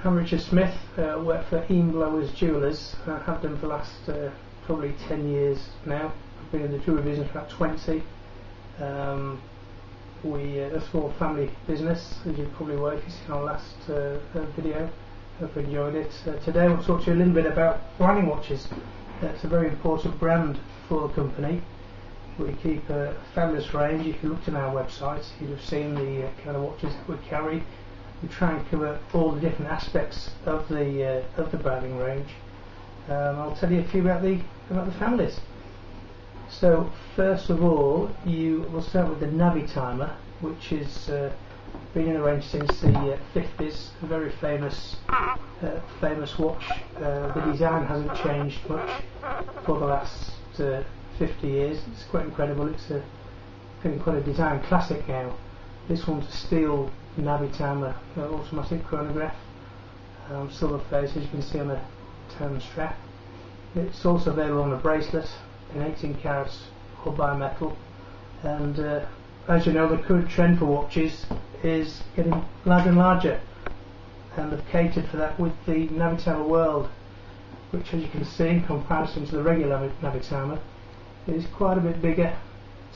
I'm Richard Smith, work for Ian Blowers Jewellers. I have done for the last probably 10 years now. I've been in the jewellery business for about 20. We're a small family business, as you probably were if you've seen our last video. Hope you enjoyed it. Today I want to talk to you a little bit about Breitling watches. It's a very important brand for the company. We keep a fabulous range. If you looked on our website, you'd have seen the kind of watches that we carry. We try and cover all the different aspects of the Breitling range. I'll tell you a few about the families. So first of all, we'll start with the Navitimer, which has been in the range since the 50s. A very famous watch. The design hasn't changed much for the last 50 years. It's quite incredible. It's getting quite a design classic now. This one's a steel Navitimer automatic chronograph, silver face, as you can see on the tone strap. It's also available on a bracelet in 18 carats or bimetal, and as you know, the current trend for watches is getting larger and larger, and they've catered for that with the Navitimer World, which, as you can see, in comparison to the regular Navitimer, is quite a bit bigger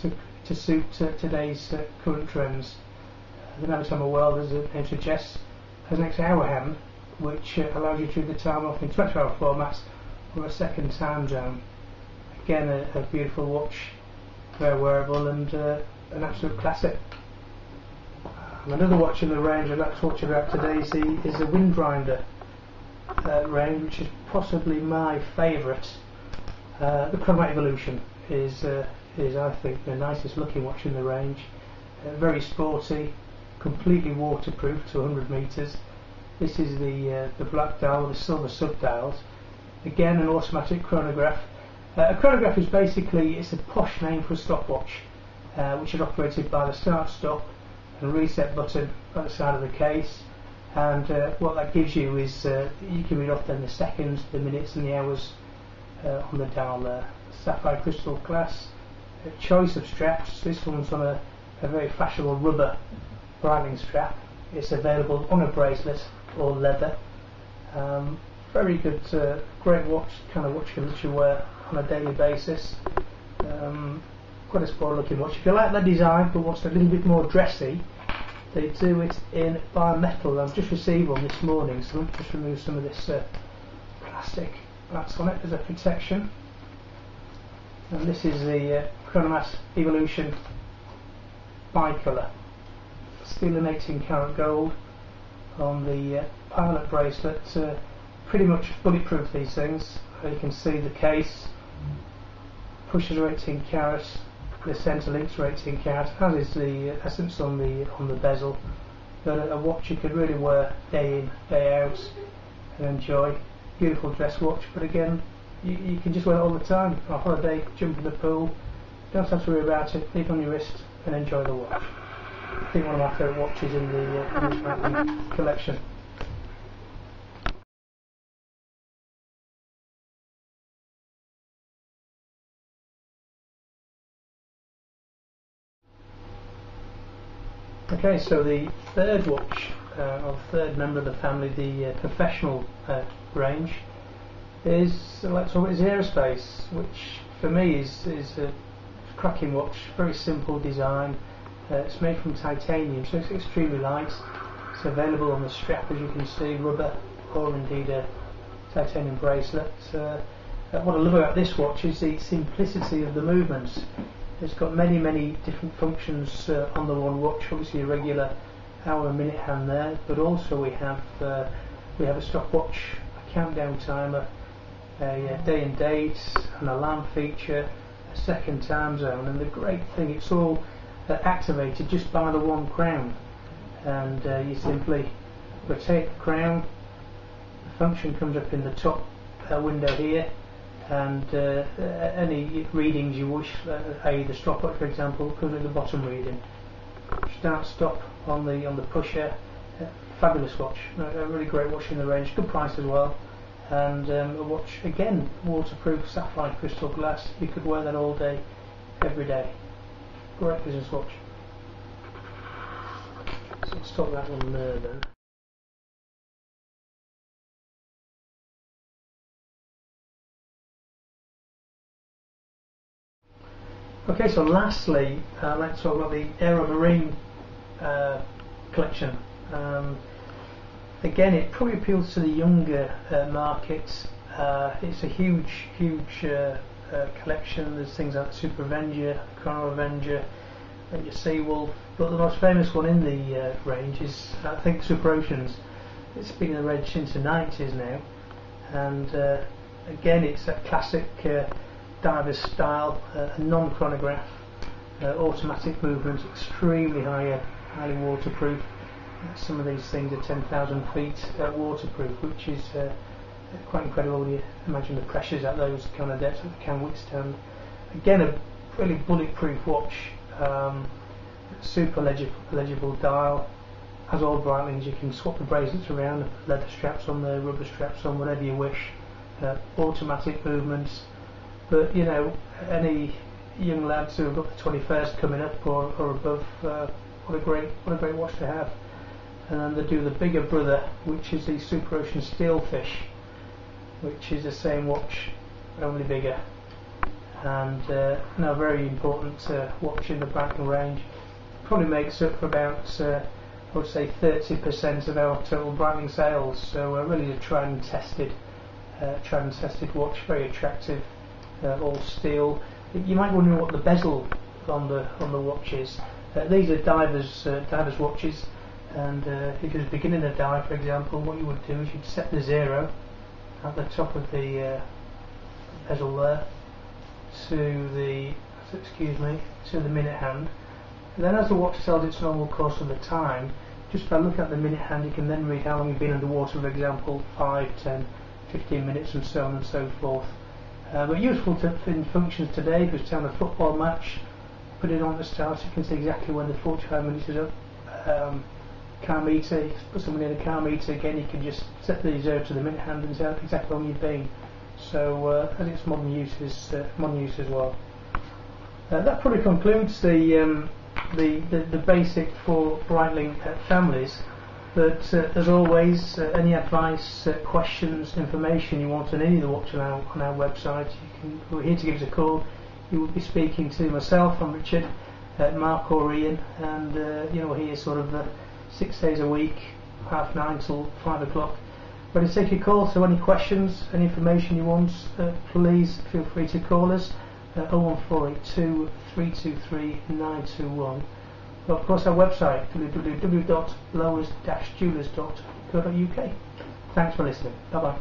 to suit today's current trends. The Navitimer World, as the name suggests, has an extra hour hand, which allows you to read the time off in 24-hour formats or a second time zone. Again, a beautiful watch, very wearable, and an absolute classic. Another watch in the range I'd like to talk to you about today is the Windrider range, which is possibly my favourite. The Chronomat Evolution is I think the nicest looking watch in the range. Very sporty, completely waterproof to 100 metres. This is the black dial with the silver sub-dials. Again, an automatic chronograph. A chronograph is basically, it's a posh name for a stopwatch, which is operated by the start-stop and reset button at the side of the case. And what that gives you is you can read off then the seconds, the minutes and the hours on the dial there. Sapphire crystal glass. Choice of straps. This one's on a very fashionable rubber Breitling strap. It's available on a bracelet or leather. Very good, great watch, kind of watch you can literally wear on a daily basis. Quite a sport looking watch. If you like that design but want a little bit more dressy, they do it in bimetal. I've just received one this morning, so let me just remove some of this plastic that's on it as a protection. And this is the Chronomat Evolution Bicolour. Steel and 18 karat gold on the pilot bracelet. Pretty much bulletproof, these things. You can see the case. Pushes are 18 carats. The centre links are 18 carats, as is the essence on the bezel. But a watch you could really wear day in, day out and enjoy. Beautiful dress watch, but again, you can just wear it all the time. On a holiday, jump in the pool, don't have to worry about it, leave it on your wrist and enjoy the watch. I think one of my favourite watches in the collection. Okay, so the third watch, or third member of the family, the professional range, is let's talk about Aerospace, which for me is a cracking watch. Very simple design. It's made from titanium, so it's extremely light. It's available on the strap, as you can see, rubber or indeed a titanium bracelet. What I love about this watch is the simplicity of the movements. It's got many different functions on the one watch. Obviously a regular hour and minute hand there, but also we have a stopwatch, a countdown timer, a day and date, an alarm feature, a second time zone, and the great thing, it's all activated just by the one crown, and you simply rotate the crown. The function comes up in the top window here, and any readings you wish, i.e. the stopwatch for example, comes at the bottom reading. Start stop on the pusher. Fabulous watch, a really great watch in the range, good price as well, and a watch again waterproof sapphire crystal glass. You could wear that all day, every day. Great business watch. So let's stop that one there then. Okay, so lastly, let's talk about the Aeromarine collection. Again, it probably appeals to the younger markets. It's a huge collection. There's things like the Super Avenger, Chrono Avenger, and your Seawolf. But the most famous one in the range is, I think, Superoceans. It's been in the range since the 90s now, and again, it's a classic diver style, a non-chronograph, automatic movement, extremely highly waterproof. Some of these things are 10,000 feet waterproof, which is quite incredible when you imagine the pressures at those kind of depths that they can withstand. Again, a really bulletproof watch, super legible dial. As all Breitlings, you can swap the bracelets around, leather straps on there, rubber straps on, whatever you wish. Automatic movements. But you know, any young lads who have got the 21st coming up or above, what a great watch to have. And then they do the bigger brother, which is the Superocean Steelfish, which is the same watch, only bigger. And now, very important watch in the Breitling range. Probably makes up for about, I would say, 30% of our total Breitling sales. So really a tried and tested watch, very attractive, all steel. You might wonder what the bezel on the watch is. These are divers watches, and if you're beginning a dive, for example, what you would do is you'd set the 0 at the top of the bezel there to the minute hand. And then as the watch tells its normal course of the time, just by looking at the minute hand, you can then read how long you've been underwater, for example, 5, 10, 15 minutes and so on and so forth. But useful in functions today, if it's down a football match, put it on the start, you can see exactly when the 45 minutes is up. Car meter, put someone in a car meter, again you can just set the 0 to the minute hand and tell exactly how long you've been. So I think it's modern use as well. That probably concludes the basic for Breitling families. But as always, any advice, questions, information you want on any of the watches on our website, we're here to give us a call. You will be speaking to myself, I'm Richard, Mark or Ian, and we're here sort of 6 days a week, 9:30 till 5 o'clock. Ready to take your call, so any questions, any information you want, please feel free to call us, 01482 323 921. Of course, our website, www.blowers-jewelers.co.uk. Thanks for listening. Bye bye.